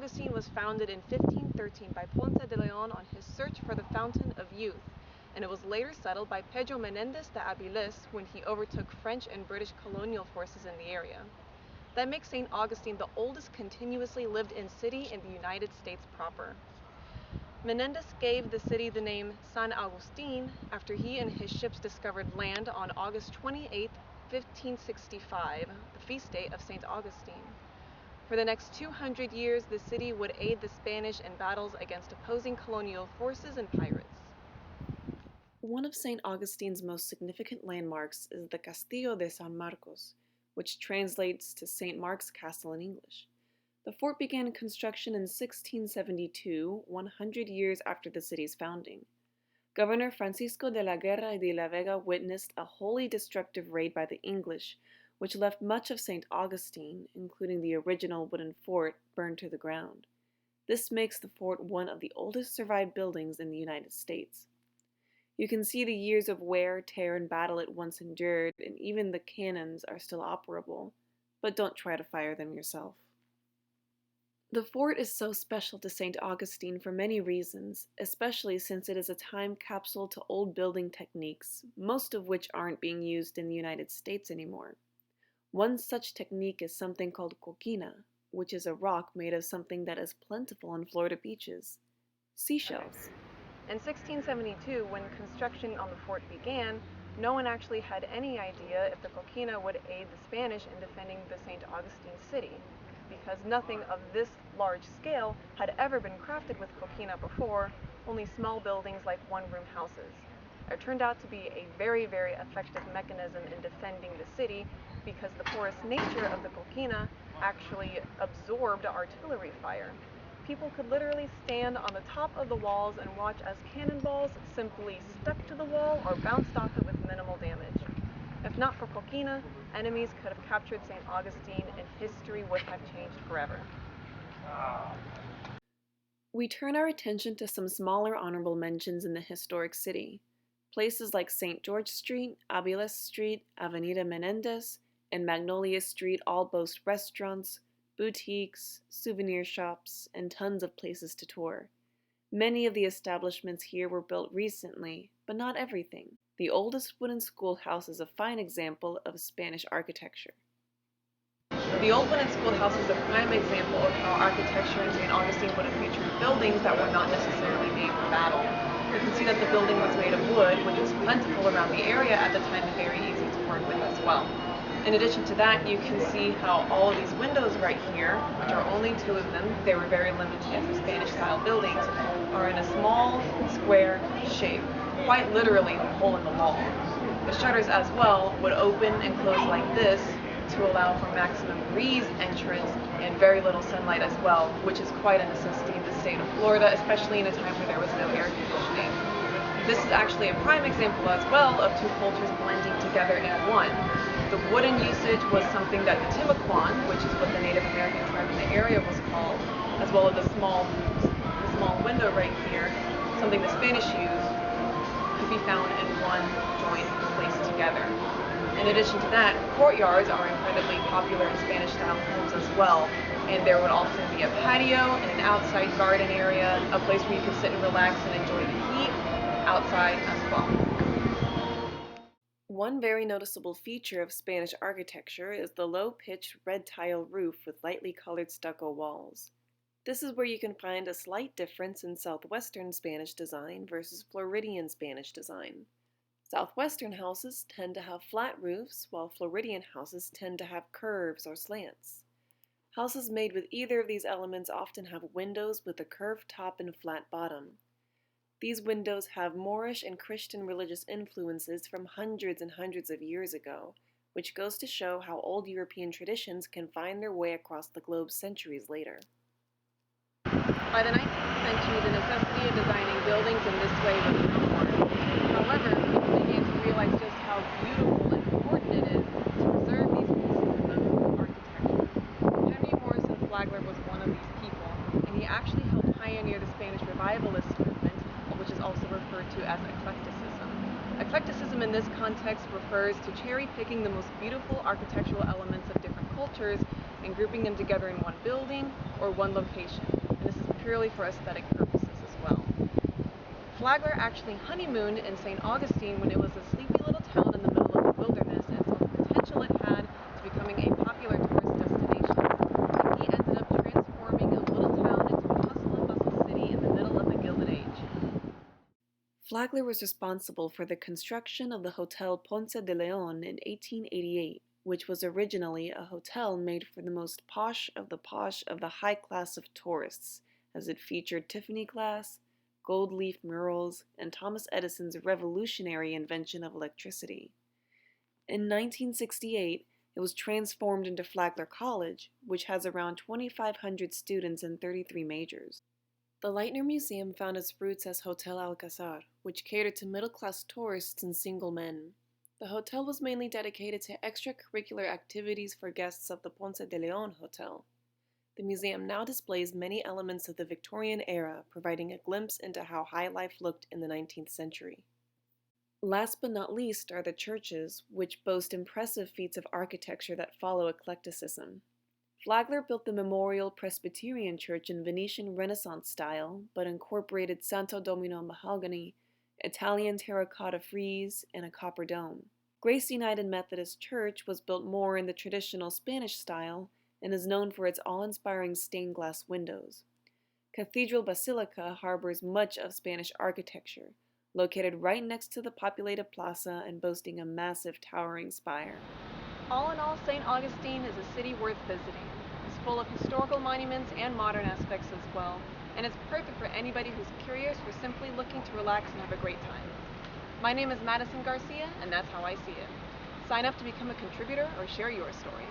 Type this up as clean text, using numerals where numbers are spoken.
Augustine was founded in 1513 by Ponce de Leon on his search for the fountain of youth, and it was later settled by Pedro Menendez de Avilés when he overtook French and British colonial forces in the area. That makes St. Augustine the oldest continuously lived-in city in the United States proper. Menendez gave the city the name San Agustin after he and his ships discovered land on August 28, 1565, the feast day of St. Augustine. For the next 200 years, the city would aid the Spanish in battles against opposing colonial forces and pirates. One of St. Augustine's most significant landmarks is the Castillo De San Marcos, which translates to St. Mark's Castle in English. The fort began construction in 1672, 100 years after the city's founding. Governor Francisco de la Guerra y de la Vega witnessed a wholly destructive raid by the English, which left much of St. Augustine, including the original wooden fort, burned to the ground. This makes the fort one of the oldest survived buildings in the United States. You can see the years of wear, tear, and battle it once endured, and even the cannons are still operable, but don't try to fire them yourself. The fort is so special to St. Augustine for many reasons, especially since it is a time capsule to old building techniques, most of which aren't being used in the United States anymore. One such technique is something called coquina, which is a rock made of something that is plentiful on Florida beaches: seashells. In 1672, when construction on the fort began, no one actually had any idea if the coquina would aid the Spanish in defending the St. Augustine city, because nothing of this large scale had ever been crafted with coquina before, only small buildings like one-room houses. It turned out to be a very, very effective mechanism in defending the city because the porous nature of the coquina actually absorbed artillery fire. People could literally stand on the top of the walls and watch as cannonballs simply stuck to the wall or bounced off it with minimal damage. If not for coquina, enemies could have captured St. Augustine and history would have changed forever. We turn our attention to some smaller honorable mentions in the historic city. Places like St. George Street, Avilés Street, Avenida Menendez, and Magnolia Street all boast restaurants, boutiques, souvenir shops, and tons of places to tour. Many of the establishments here were built recently, but not everything. The oldest wooden schoolhouse is a fine example of Spanish architecture. The old wooden schoolhouse is a prime example of how architecture in St. Augustine would have featured buildings that were not necessarily made for battle. You can see that the building was made of wood, which was plentiful around the area at the time and very easy to work with as well. In addition to that, you can see how all of these windows right here, which are only 2 of them, they were very limited for Spanish-style buildings, are in a small, square shape, quite literally a hole in the wall. The shutters as well would open and close like this to allow for maximum breeze entrance and very little sunlight as well, which is quite a necessity in the state of Florida, especially in a time where there was no air conditioning. This is actually a prime example as well of 2 cultures blending together in one. The wooden usage was something that the Timucuan, which is what the Native American tribe in the area was called, as well as the small window right here, something the Spanish used, could be found in one joint placed together. In addition to that, courtyards are incredibly popular in Spanish-style homes as well, and there would often be a patio and an outside garden area, a place where you could sit and relax and enjoy the heat outside as well. One very noticeable feature of Spanish architecture is the low-pitched red tile roof with lightly colored stucco walls. This is where you can find a slight difference in Southwestern Spanish design versus Floridian Spanish design. Southwestern houses tend to have flat roofs, while Floridian houses tend to have curves or slants. Houses made with either of these elements often have windows with a curved top and flat bottom. These windows have Moorish and Christian religious influences from hundreds and hundreds of years ago, which goes to show how old European traditions can find their way across the globe centuries later. By the 19th century, the necessity of designing buildings in this way was ignored. However, people began to realize just how beautiful and important it is to preserve these pieces of architecture. Henry Morrison Flagler was one of these people, and he actually helped pioneer the Spanish revivalist movement, which is also referred to as Eclecticism. Eclecticism in this context refers to cherry-picking the most beautiful architectural elements of different cultures and grouping them together in one building or one location. purely for aesthetic purposes as well. Flagler actually honeymooned in St. Augustine when it was a sleepy little town in the middle of the wilderness and saw the potential it had to becoming a popular tourist destination. He ended up transforming a little town into a hustle and bustle city in the middle of the Gilded Age. Flagler was responsible for the construction of the Hotel Ponce de Leon in 1888, which was originally a hotel made for the most posh of the high class of tourists, as it featured Tiffany glass, gold leaf murals, and Thomas Edison's revolutionary invention of electricity. In 1968, it was transformed into Flagler College, which has around 2,500 students in 33 majors. The Leitner Museum found its roots as Hotel Alcazar, which catered to middle-class tourists and single men. The hotel was mainly dedicated to extracurricular activities for guests of the Ponce de Leon Hotel. The museum now displays many elements of the Victorian era, providing a glimpse into how high life looked in the 19th century. Last but not least are the churches, which boast impressive feats of architecture that follow eclecticism. Flagler built the Memorial Presbyterian Church in Venetian Renaissance style, but incorporated Santo Domino mahogany, Italian terracotta frieze, and a copper dome. Grace United Methodist Church was built more in the traditional Spanish style and is known for its awe-inspiring stained glass windows. Cathedral Basilica harbors much of Spanish architecture, located right next to the populated plaza and boasting a massive towering spire. All in all, St. Augustine is a city worth visiting. It's full of historical monuments and modern aspects as well, and it's perfect for anybody who's curious or simply looking to relax and have a great time. My name is Madison Garcia, and that's how I see it. Sign up to become a contributor or share your story.